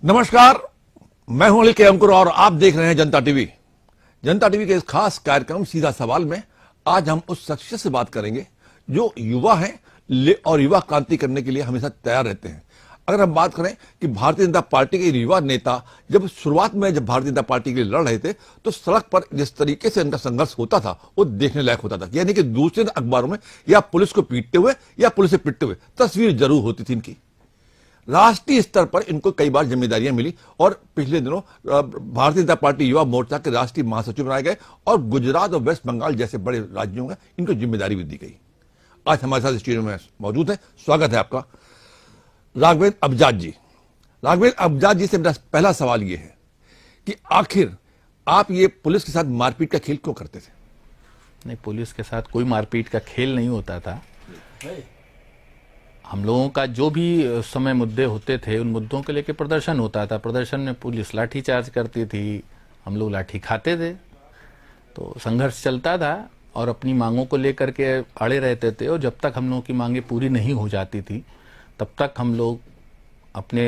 नमस्कार, मैं हूं अली के अंकुर और आप देख रहे हैं जनता टीवी। जनता टीवी के इस खास कार्यक्रम सीधा सवाल में आज हम उस शख्सियत से बात करेंगे जो युवा हैं और युवा क्रांति करने के लिए हमेशा तैयार रहते हैं। अगर हम बात करें कि भारतीय जनता पार्टी के युवा नेता जब शुरुआत में भारतीय जनता पार्टी के लिए लड़ रहे थे तो सड़क पर जिस तरीके से उनका संघर्ष होता था वो देखने लायक होता था। यानी कि दूसरे अखबारों में या पुलिस को पीटते हुए या पुलिस से पिटते हुए तस्वीर जरूर होती थी इनकी। राष्ट्रीय स्तर पर इनको कई बार जिम्मेदारियां मिली और पिछले दिनों भारतीय जनता पार्टी युवा मोर्चा के राष्ट्रीय महासचिव बनाए गए और गुजरात और वेस्ट बंगाल जैसे बड़े राज्यों में इनको जिम्मेदारी भी दी गई। आज हमारे साथ स्टूडियो में मौजूद है, स्वागत है आपका राघवेंद्र अबजाद जी। राघवेंद्र अबजाद जी से मेरा पहला सवाल यह है कि आखिर आप ये पुलिस के साथ मारपीट का खेल क्यों करते थे? नहीं, पुलिस के साथ कोई मारपीट का खेल नहीं होता था। हम लोगों का जो भी समय मुद्दे होते थे उन मुद्दों के लेके प्रदर्शन होता था। प्रदर्शन में पुलिस लाठी चार्ज करती थी, हम लोग लाठी खाते थे, तो संघर्ष चलता था और अपनी मांगों को लेकर के अड़े रहते थे। और जब तक हम लोगों की मांगे पूरी नहीं हो जाती थी तब तक हम लोग अपने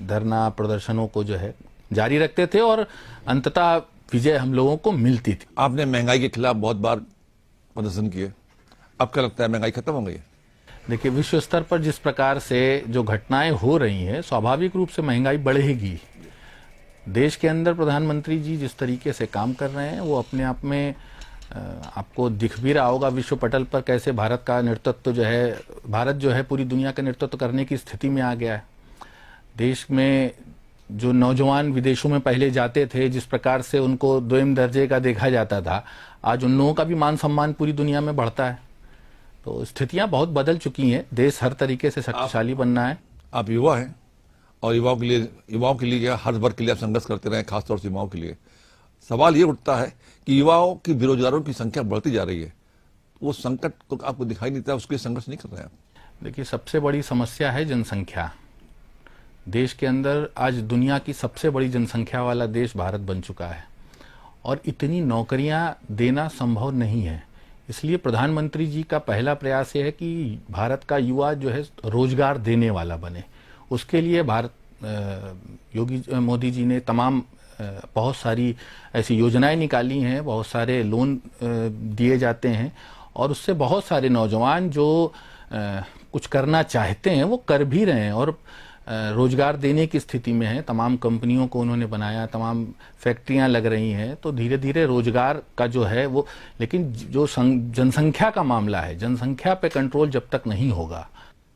धरना प्रदर्शनों को जो है जारी रखते थे और अंततः विजय हम लोगों को मिलती थी। आपने महंगाई के खिलाफ बहुत बार प्रदर्शन किए, अब क्या लगता है महंगाई खत्म हो गई है? देखिए, विश्व स्तर पर जिस प्रकार से जो घटनाएं हो रही हैं स्वाभाविक रूप से महंगाई बढ़ेगी। देश के अंदर प्रधानमंत्री जी जिस तरीके से काम कर रहे हैं वो अपने आप में आपको दिख भी रहा होगा विश्व पटल पर कैसे भारत का नेतृत्व जो है, भारत जो है पूरी दुनिया का नेतृत्व करने की स्थिति में आ गया है। देश में जो नौजवान विदेशों में पहले जाते थे, जिस प्रकार से उनको दोयम दर्जे का देखा जाता था, आज उन लोगों का भी मान सम्मान पूरी दुनिया में बढ़ता है। तो स्थितियां बहुत बदल चुकी हैं। देश हर तरीके से शक्तिशाली बनना है। आप युवा हैं और युवाओं के लिए हर वर्ग के लिए आप संघर्ष करते रहे, खासतौर से युवाओं के लिए। सवाल ये उठता है कि युवाओं की बेरोजगारों की संख्या बढ़ती जा रही है, वो संकट तो आपको दिखाई नहीं देता, उसके लिए संघर्ष नहीं कर रहे हैं आप? देखिए, सबसे बड़ी समस्या है जनसंख्या। देश के अंदर आज दुनिया की सबसे बड़ी जनसंख्या वाला देश भारत बन चुका है और इतनी नौकरियां देना संभव नहीं है। इसलिए प्रधानमंत्री जी का पहला प्रयास ये है कि भारत का युवा जो है रोजगार देने वाला बने। उसके लिए योगी मोदी जी ने तमाम बहुत सारी ऐसी योजनाएं निकाली हैं, बहुत सारे लोन दिए जाते हैं और उससे बहुत सारे नौजवान जो कुछ करना चाहते हैं वो कर भी रहे हैं और रोजगार देने की स्थिति में है। तमाम कंपनियों को उन्होंने बनाया, तमाम फैक्ट्रियां लग रही हैं, तो धीरे धीरे रोजगार का जो है वो, लेकिन जो जनसंख्या का मामला है, जनसंख्या पे कंट्रोल जब तक नहीं होगा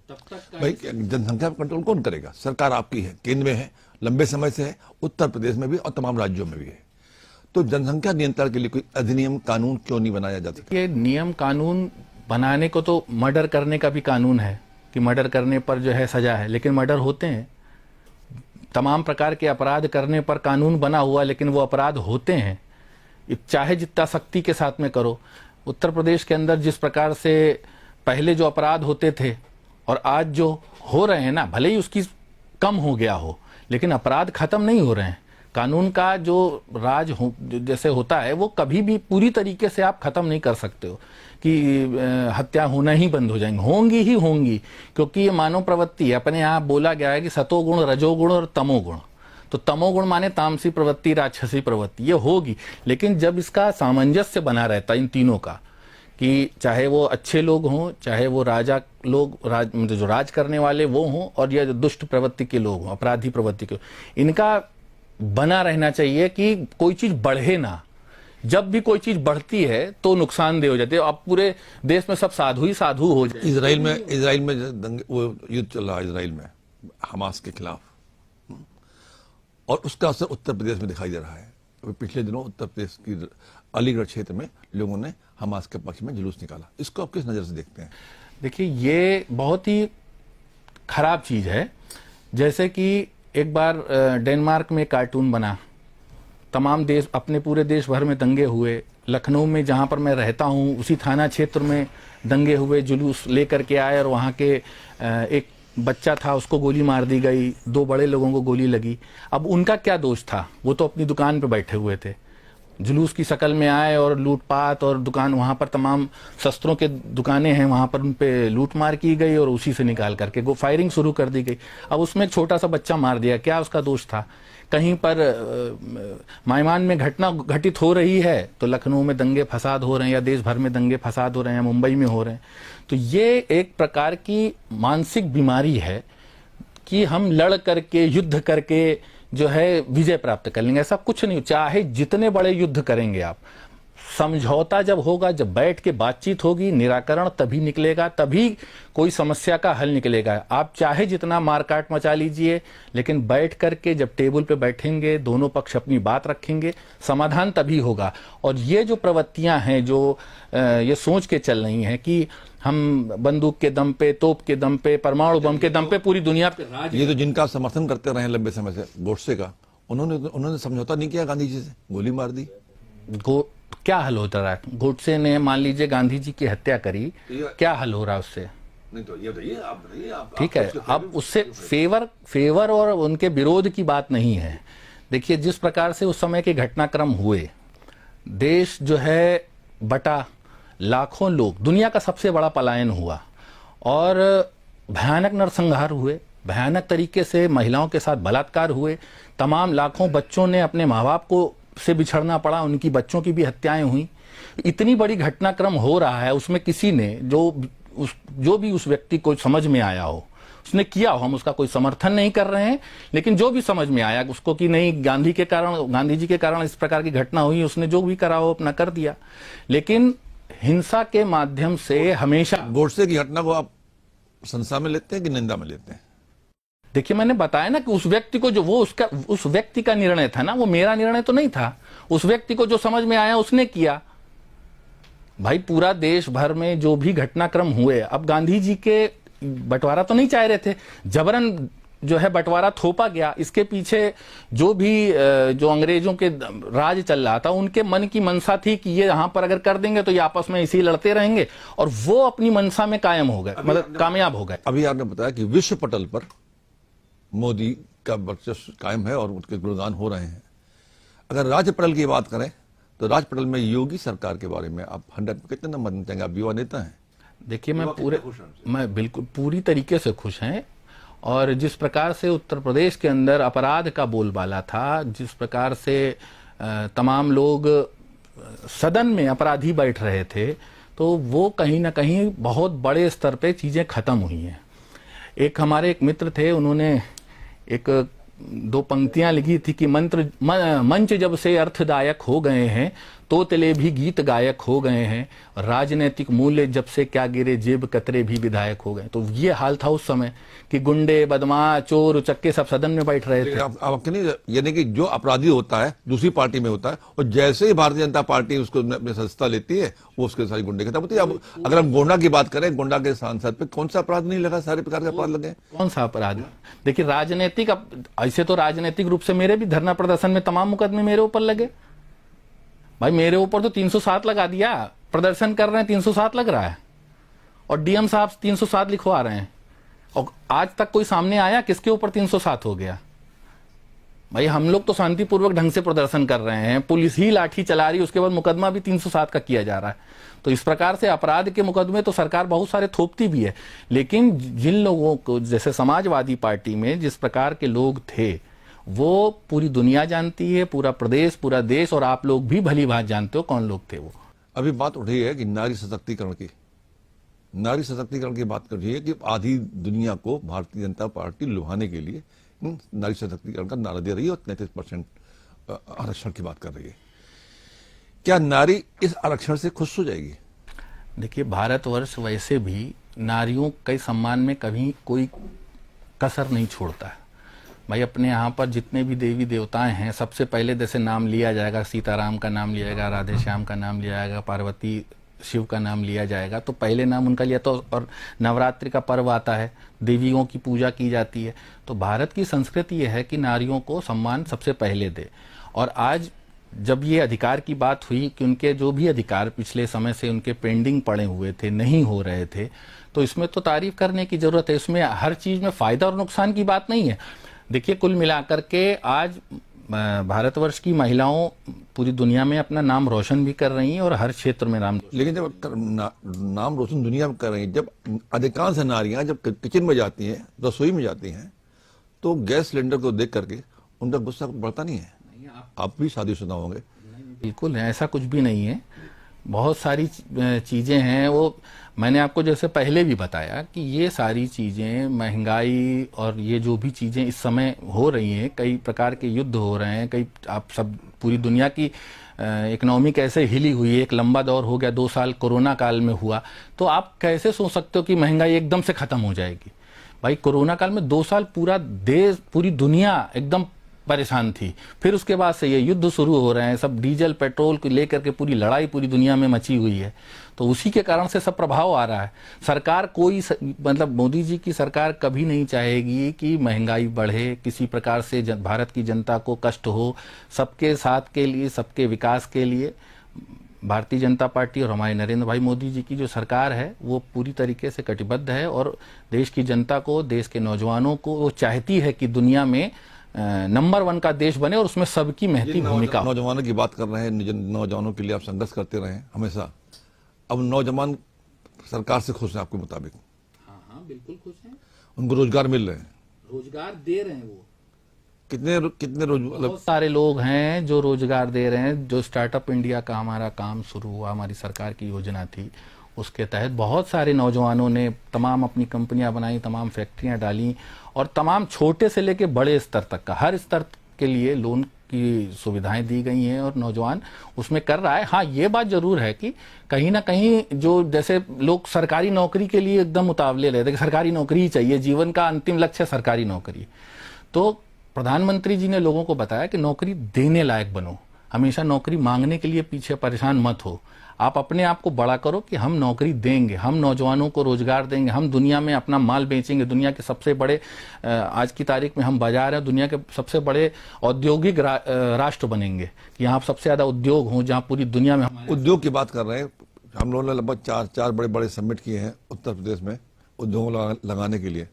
तब तक भाई जनसंख्या पर कंट्रोल कौन करेगा? सरकार आपकी है, केंद्र में है, लंबे समय से है, उत्तर प्रदेश में भी और तमाम राज्यों में भी है। तो जनसंख्या नियंत्रण के लिए कोई अधिनियम कानून क्यों नहीं बनाया जा सकता? ये नियम कानून बनाने को तो मर्डर करने का भी कानून है कि मर्डर करने पर जो है सजा है, लेकिन मर्डर होते हैं। तमाम प्रकार के अपराध करने पर कानून बना हुआ, लेकिन वो अपराध होते हैं, चाहे जितना सख्ती के साथ में करो। उत्तर प्रदेश के अंदर जिस प्रकार से पहले जो अपराध होते थे और आज जो हो रहे हैं ना, भले ही उसकी कम हो गया हो, लेकिन अपराध खत्म नहीं हो रहे हैं। कानून का जो राज जैसे होता है वो कभी भी पूरी तरीके से आप खत्म नहीं कर सकते हो कि हत्या होना ही बंद हो जाएंगी, होंगी ही होंगी, क्योंकि ये मानव प्रवृत्ति है। अपने यहाँ बोला गया है कि सतोगुण, रजोगुण और तमोगुण। तो तमोगुण माने तामसी प्रवृत्ति, राक्षसी प्रवृत्ति, ये होगी। लेकिन जब इसका सामंजस्य बना रहता है इन तीनों का, कि चाहे वो अच्छे लोग हों, चाहे वो राजा लोग जो राज करने वाले वो हों, और या जो दुष्ट प्रवृत्ति के लोग हों, अपराधी प्रवृत्ति के, इनका बना रहना चाहिए कि कोई चीज बढ़े ना। जब भी कोई चीज बढ़ती है तो नुकसानदेह हो जाती है। अब पूरे देश में सब साधु ही साधु हो जाए। इजराइल में वो युद्ध चल रहा है, इजराइल में हमास के खिलाफ, और उसका असर उत्तर प्रदेश में दिखाई दे रहा है। पिछले दिनों उत्तर प्रदेश की अलीगढ़ क्षेत्र में लोगों ने हमास के पक्ष में जुलूस निकाला। इसको आप किस नजर से देखते हैं? देखिए, ये बहुत ही खराब चीज है। जैसे कि एक बार डेनमार्क में कार्टून बना, तमाम देश, अपने पूरे देश भर में दंगे हुए। लखनऊ में जहां पर मैं रहता हूं उसी थाना क्षेत्र में दंगे हुए, जुलूस लेकर के आए और वहां के एक बच्चा था, उसको गोली मार दी गई, 2 बड़े लोगों को गोली लगी। अब उनका क्या दोष था? वो तो अपनी दुकान पे बैठे हुए थे। जुलूस की शक्ल में आए और लूटपाट, और दुकान वहां पर तमाम शस्त्रों के दुकानें हैं, वहां पर उन पे लूटमार की गई और उसी से निकाल करके वो फायरिंग शुरू कर दी गई। अब उसमें एक छोटा सा बच्चा मार दिया, क्या उसका दोष था? कहीं पर मायमान में घटना घटित हो रही है तो लखनऊ में दंगे फसाद हो रहे हैं, या देश भर में दंगे फसाद हो रहे हैं, मुंबई में हो रहे हैं। तो ये एक प्रकार की मानसिक बीमारी है कि हम लड़ करके, युद्ध करके जो है विजय प्राप्त कर लेंगे। ऐसा कुछ नहीं, चाहे जितने बड़े युद्ध करेंगे आप, समझौता जब होगा, जब बैठ के बातचीत होगी, निराकरण तभी निकलेगा, तभी कोई समस्या का हल निकलेगा। आप चाहे जितना मारकाट मचा लीजिए, लेकिन बैठ करके जब टेबल पे बैठेंगे, दोनों पक्ष अपनी बात रखेंगे, समाधान तभी होगा। और ये जो प्रवृत्तियां हैं, जो ये सोच के चल रही हैं कि हम बंदूक के दम पे, तोप के दम पे, परमाणु बम के दम पे पूरी दुनिया पे राज, ये तो जिनका समर्थन करते रहे लंबे समय से, गोडसे का, उन्होंने समझौता नहीं किया गांधी जी से, गोली मार दी। क्या हल होता रहा? गोडसे ने मान लीजिए गांधी जी की हत्या करी, क्या हल हो रहा उससे? नहीं तो ये बताइए, आप बताइए, ठीक है, अब उससे फेवर और उनके विरोध की बात नहीं है। देखिए, जिस प्रकार से उस समय के घटनाक्रम हुए, देश जो है बटा, लाखों लोग, दुनिया का सबसे बड़ा पलायन हुआ और भयानक नरसंहार हुए, भयानक तरीके से महिलाओं के साथ बलात्कार हुए, तमाम लाखों बच्चों ने अपने माँ बाप को से बिछड़ना पड़ा, उनकी बच्चों की भी हत्याएं हुई। इतनी बड़ी घटनाक्रम हो रहा है, उसमें किसी ने जो भी उस व्यक्ति को समझ में आया हो, उसने किया हो, हम उसका कोई समर्थन नहीं कर रहे हैं, लेकिन जो भी समझ में आया उसको कि नहीं, गांधी जी के कारण इस प्रकार की घटना हुई, उसने जो भी करा हो अपना कर दिया। लेकिन हिंसा के माध्यम से हमेशा, गोडसे की घटना को आप संज्ञा में लेते हैं कि निंदा में लेते हैं? देखिए, मैंने बताया ना कि उस व्यक्ति को जो, वो उस व्यक्ति का निर्णय था ना, वो मेरा निर्णय तो नहीं था। उस व्यक्ति को जो समझ में आया उसने किया। भाई, पूरा देश भर में जो भी घटनाक्रम हुए, अब गांधी जी के बंटवारा तो नहीं चाह रहे थे, जबरन जो है बंटवारा थोपा गया। इसके पीछे जो अंग्रेजों के राज चल रहा था, उनके मन की मनसा थी कि ये यहां पर अगर कर देंगे तो ये आपस में इसी लड़ते रहेंगे, और वो अपनी मनसा में कायम हो गए, मतलब कामयाब हो गए। अभी आपने बताया कि विश्व पटल पर मोदी का वर्चस्व कायम है और उनके गुणगान हो रहे हैं। अगर राज्य पटल की बात करें तो राज्य पटल में योगी सरकार के बारे में आप 100 में कितने नंबर देना चाहेंगे? आप युवा नेता हैं। देखिए, मैं बिल्कुल पूरी तरीके से खुश हैं। और जिस प्रकार से उत्तर प्रदेश के अंदर अपराध का बोलबाला था, जिस प्रकार से तमाम लोग सदन में अपराधी बैठ रहे थे, तो वो कहीं ना कहीं बहुत बड़े स्तर पे चीजें खत्म हुई हैं। हमारे एक मित्र थे, उन्होंने एक 2 पंक्तियां लिखी थी कि मंच जब से अर्थदायक हो गए हैं, तोतले भी गीत गायक हो गए हैं, राजनीतिक मूल्य जब से क्या गिरे, जेब कतरे भी विधायक हो गए। तो ये हाल था उस समय कि गुंडे, बदमाश, चोर उचक्के सब सदन में बैठ रहे थे। आप नहीं, यानी कि जो अपराधी होता है दूसरी पार्टी में होता है, और जैसे ही भारतीय जनता पार्टी उसको अपनी सदस्यता लेती है, वो उसके सारी गुंडे खत्म होती है। अब अगर हम गोंडा की बात करें, गोंडा के सांसद पे कौन सा अपराध नहीं लगा? सारे प्रकार के अपराध लगे। कौन सा अपराध? देखिए, राजनीतिक, ऐसे तो राजनीतिक रूप से मेरे भी धरना प्रदर्शन में तमाम मुकदमे मेरे ऊपर लगे। भाई, मेरे ऊपर तो 307 लगा दिया, प्रदर्शन कर रहे हैं 307 लग रहा है, और डीएम साहब 307 लिखवा रहे हैं, और आज तक कोई सामने आया किसके ऊपर 307 हो गया? भाई, हम लोग तो शांतिपूर्वक ढंग से प्रदर्शन कर रहे हैं, पुलिस ही लाठी चला रही है, उसके बाद मुकदमा भी 307 का किया जा रहा है। तो इस प्रकार से अपराध के मुकदमे तो सरकार बहुत सारे थोपती भी है, लेकिन जिन लोगों को, जैसे समाजवादी पार्टी में जिस प्रकार के लोग थे, वो पूरी दुनिया जानती है, पूरा प्रदेश, पूरा देश, और आप लोग भी भली भांति जानते हो कौन लोग थे वो। अभी बात उठ रही है कि नारी सशक्तिकरण की बात कर रही है कि आधी दुनिया को भारतीय जनता पार्टी लुभाने के लिए नारी सशक्तिकरण का नारा दे रही है और 33% आरक्षण की बात कर रही है। क्या नारी इस आरक्षण से खुश हो जाएगी? देखिए, भारतवर्ष वैसे भी नारियों के सम्मान में कभी कोई कसर नहीं छोड़ता है। भाई, अपने यहाँ पर जितने भी देवी देवताएं हैं, सबसे पहले जैसे नाम लिया जाएगा, सीताराम का नाम लिया जाएगा, राधे श्याम का नाम लिया जाएगा, पार्वती शिव का नाम लिया जाएगा, तो पहले नाम उनका लिया। तो और नवरात्रि का पर्व आता है, देवियों की पूजा की जाती है। तो भारत की संस्कृति यह है कि नारियों को सम्मान सबसे पहले दे। और आज जब ये अधिकार की बात हुई कि उनके जो भी अधिकार पिछले समय से उनके पेंडिंग पड़े हुए थे, नहीं हो रहे थे, तो इसमें तो तारीफ करने की जरूरत है। इसमें हर चीज में फायदा और नुकसान की बात नहीं है। देखिए, कुल मिलाकर के आज भारतवर्ष की महिलाओं पूरी दुनिया में अपना नाम रोशन भी कर रही हैं और हर क्षेत्र में नाम। लेकिन जब नाम रोशन दुनिया में कर रही हैं, जब अधिकांश नारियां जब किचन में जाती हैं, रसोई में जाती हैं, तो गैस सिलेंडर को देख करके उनका गुस्सा बढ़ता नहीं है? आप भी शादीशुदा होंगे। बिल्कुल है, ऐसा कुछ भी नहीं है। बहुत सारी चीज़ें हैं, वो मैंने आपको जैसे पहले भी बताया कि ये सारी चीज़ें, महंगाई और ये जो भी चीज़ें इस समय हो रही हैं, कई प्रकार के युद्ध हो रहे हैं, कई आप सब पूरी दुनिया की इकोनॉमी कैसे हिली हुई है, एक लंबा दौर हो गया, 2 साल कोरोना काल में हुआ, तो आप कैसे सोच सकते हो कि महंगाई एकदम से ख़त्म हो जाएगी? भाई कोरोना काल में 2 साल पूरा देश, पूरी दुनिया एकदम परेशान थी। फिर उसके बाद से ये युद्ध शुरू हो रहे हैं, सब डीजल पेट्रोल को लेकर के पूरी लड़ाई पूरी दुनिया में मची हुई है, तो उसी के कारण से सब प्रभाव आ रहा है। सरकार मतलब मोदी जी की सरकार कभी नहीं चाहेगी कि महंगाई बढ़े, किसी प्रकार से भारत की जनता को कष्ट हो। सबके साथ के लिए, सबके विकास के लिए भारतीय जनता पार्टी और हमारे नरेंद्र भाई मोदी जी की जो सरकार है वो पूरी तरीके से कटिबद्ध है, और देश की जनता को, देश के नौजवानों को वो चाहती है कि दुनिया में नंबर 1 का देश बने और उसमें सबकी महती भूमिका। नौजवानों की बात कर रहे हैं, नौजवानों के लिए आप संघर्ष करते रहे हमेशा। अब नौजवान सरकार से खुश हैं आपके मुताबिक? हाँ, बिल्कुल खुश हैं। उनको रोजगार मिल रहे हैं? रोजगार दे रहे हैं वो। कितने बहुत सारे लोग हैं जो रोजगार दे रहे हैं। जो स्टार्टअप इंडिया का हमारा काम शुरू हुआ, हमारी सरकार की योजना थी, उसके तहत बहुत सारे नौजवानों ने तमाम अपनी कंपनियां बनाई, तमाम फैक्ट्रियां डाली, और तमाम छोटे से लेके बड़े स्तर तक का, हर स्तर के लिए लोन की सुविधाएं दी गई हैं और नौजवान उसमें कर रहा है। हाँ, ये बात जरूर है कि कहीं ना कहीं जो जैसे लोग सरकारी नौकरी के लिए एकदम उतावले रहते हैं कि सरकारी नौकरी ही चाहिए, जीवन का अंतिम लक्ष्य सरकारी नौकरी, तो प्रधानमंत्री जी ने लोगों को बताया कि नौकरी देने लायक बनो, हमेशा नौकरी मांगने के लिए पीछे परेशान मत हो, आप अपने आप को बड़ा करो कि हम नौकरी देंगे, हम नौजवानों को रोजगार देंगे, हम दुनिया में अपना माल बेचेंगे, दुनिया के सबसे बड़े, आज की तारीख में हम बाजार हैं, दुनिया के सबसे बड़े औद्योगिक राष्ट्र बनेंगे, यहाँ सबसे ज्यादा उद्योग हों, जहाँ पूरी दुनिया में। उद्योग की बात कर रहे हैं हम लोगों ने, लगभग 4 बड़े बड़े समिट किए हैं उत्तर प्रदेश में उद्योग लगाने के लिए।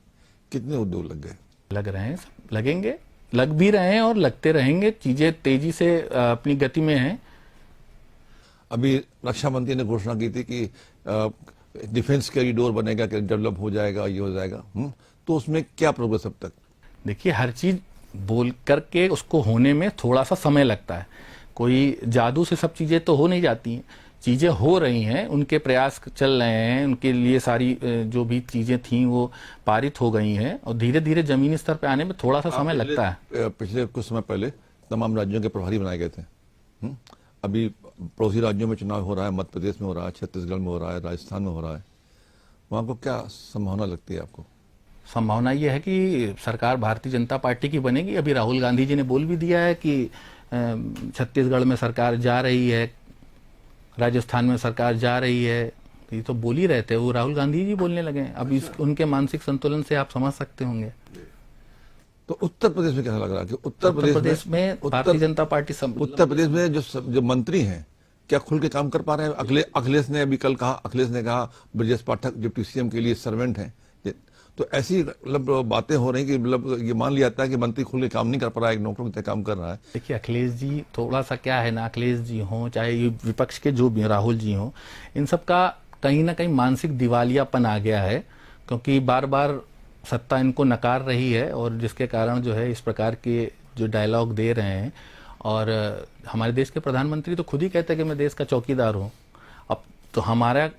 कितने उद्योग लग गए? लग रहे हैं, सब लगेंगे, लग भी रहे हैं और लगते रहेंगे। चीजें तेजी से अपनी गति में हैं। अभी रक्षा मंत्री ने घोषणा की थी कि डिफेंस कॉरिडोर बनेगा, कि डेवलप हो जाएगा, ये हो जाएगा। तो उसमें क्या प्रोग्रेस अब तक? देखिए, हर चीज बोल करके उसको होने में थोड़ा सा समय लगता है। कोई जादू से सब चीजें तो हो नहीं जाती हैं, चीजें हो रही हैं, उनके प्रयास चल रहे हैं, उनके लिए सारी जो भी चीजें थी वो पारित हो गई हैं, और धीरे धीरे जमीनी स्तर पे आने में थोड़ा सा समय लगता है। पिछले कुछ समय पहले तमाम राज्यों के प्रभारी बनाए गए थे। अभी पड़ोसी राज्यों में चुनाव हो रहा है, मध्य प्रदेश में हो रहा है, छत्तीसगढ़ में हो रहा है, राजस्थान में हो रहा है। वहां को क्या संभावना लगती है आपको? संभावना ये है कि सरकार भारतीय जनता पार्टी की बनेगी। अभी राहुल गांधी जी ने बोल भी दिया है कि छत्तीसगढ़ में सरकार जा रही है, राजस्थान में सरकार जा रही है। ये तो बोल ही रहे थे, वो राहुल गांधी जी बोलने लगे। अब उनके मानसिक संतुलन से आप समझ सकते होंगे। तो उत्तर प्रदेश में कैसा लग रहा है कि उत्तर प्रदेश में भारतीय जनता पार्टी उत्तर प्रदेश में जो मंत्री हैं क्या खुल के काम कर पा रहे हैं? अखिलेश ने अभी कल कहा, अखिलेश ने कहा ब्रजेश पाठक डिप्टी सीएम के लिए सर्वेंट हैं। तो ऐसी मतलब बातें हो रही कि मतलब ये मान लिया जाता है कि मंत्री खुल के काम नहीं कर पा रहा है, एक नौकरों की तरह काम कर रहा है। देखिए, अखिलेश जी थोड़ा सा क्या है ना, अखिलेश जी हों चाहे ये विपक्ष के जो भी राहुल जी हों, इन सब का कहीं ना कहीं मानसिक दिवालियापन आ गया है, क्योंकि बार बार सत्ता इनको नकार रही है, और जिसके कारण जो है इस प्रकार के जो डायलॉग दे रहे हैं। और हमारे देश के प्रधानमंत्री तो खुद ही कहते हैं कि मैं देश का चौकीदार हूँ। अब तो हमारा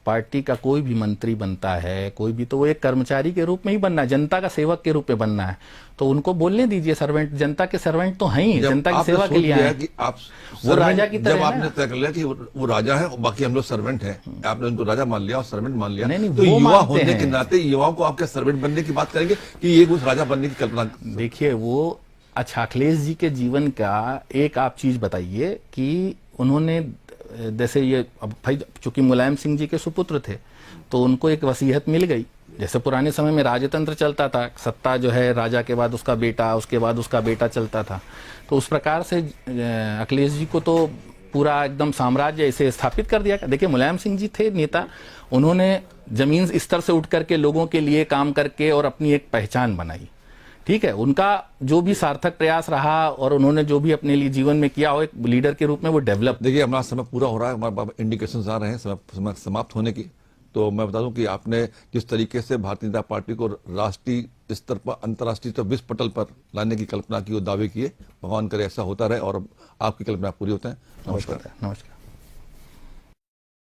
पार्टी का कोई भी मंत्री बनता है, कोई भी, तो वो एक कर्मचारी के रूप में ही बनना है, जनता का सेवक के रूप में बनना है। तो उनको बोलने दीजिए, सर्वेंट, जनता के सर्वेंट तो हैं ही, जनता की सेवा के लिए आए हैं। आप वो राजा की तरह, जब आपने तय कर लिया कि वो राजा है और बाकी हम लोग सर्वेंट हैं, आपने उनको राजा मान लिया और सर्वेंट मान लिया, नहीं, तो युवा होने के नाते युवाओं को आपके सर्वेंट बनने की बात करेंगे कि ये कुछ राजा बनने की कल्पना? देखिए, वो अच्छा, अखिलेश जी के जीवन का एक आप चीज बताइए कि उन्होंने, जैसे ये अब भाई चूंकि मुलायम सिंह जी के सुपुत्र थे, तो उनको एक वसीयत मिल गई। जैसे पुराने समय में राजतंत्र चलता था, सत्ता जो है राजा के बाद उसका बेटा, उसके बाद उसका बेटा चलता था, तो उस प्रकार से अखिलेश जी को तो पूरा एकदम साम्राज्य ऐसे स्थापित कर दिया। देखिए, मुलायम सिंह जी थे नेता, उन्होंने जमीन स्तर से उठ करके लोगों के लिए काम करके और अपनी एक पहचान बनाई। ठीक है, उनका जो भी सार्थक प्रयास रहा और उन्होंने जो भी अपने लिए जीवन में किया हो एक लीडर के रूप में वो डेवलप। देखिए हमारा समय पूरा हो रहा है, हमारे इंडिकेशंस आ रहे हैं समय समाप्त होने की। तो मैं बता दूं कि आपने जिस तरीके से भारतीय जनता पार्टी को राष्ट्रीय स्तर पर, अंतर्राष्ट्रीय स्तर, विश्व पटल पर लाने की कल्पना की और दावे किए, भगवान करे ऐसा होता रहे और आपकी कल्पना पूरी होते हैं। नमस्कार। नमस्कार।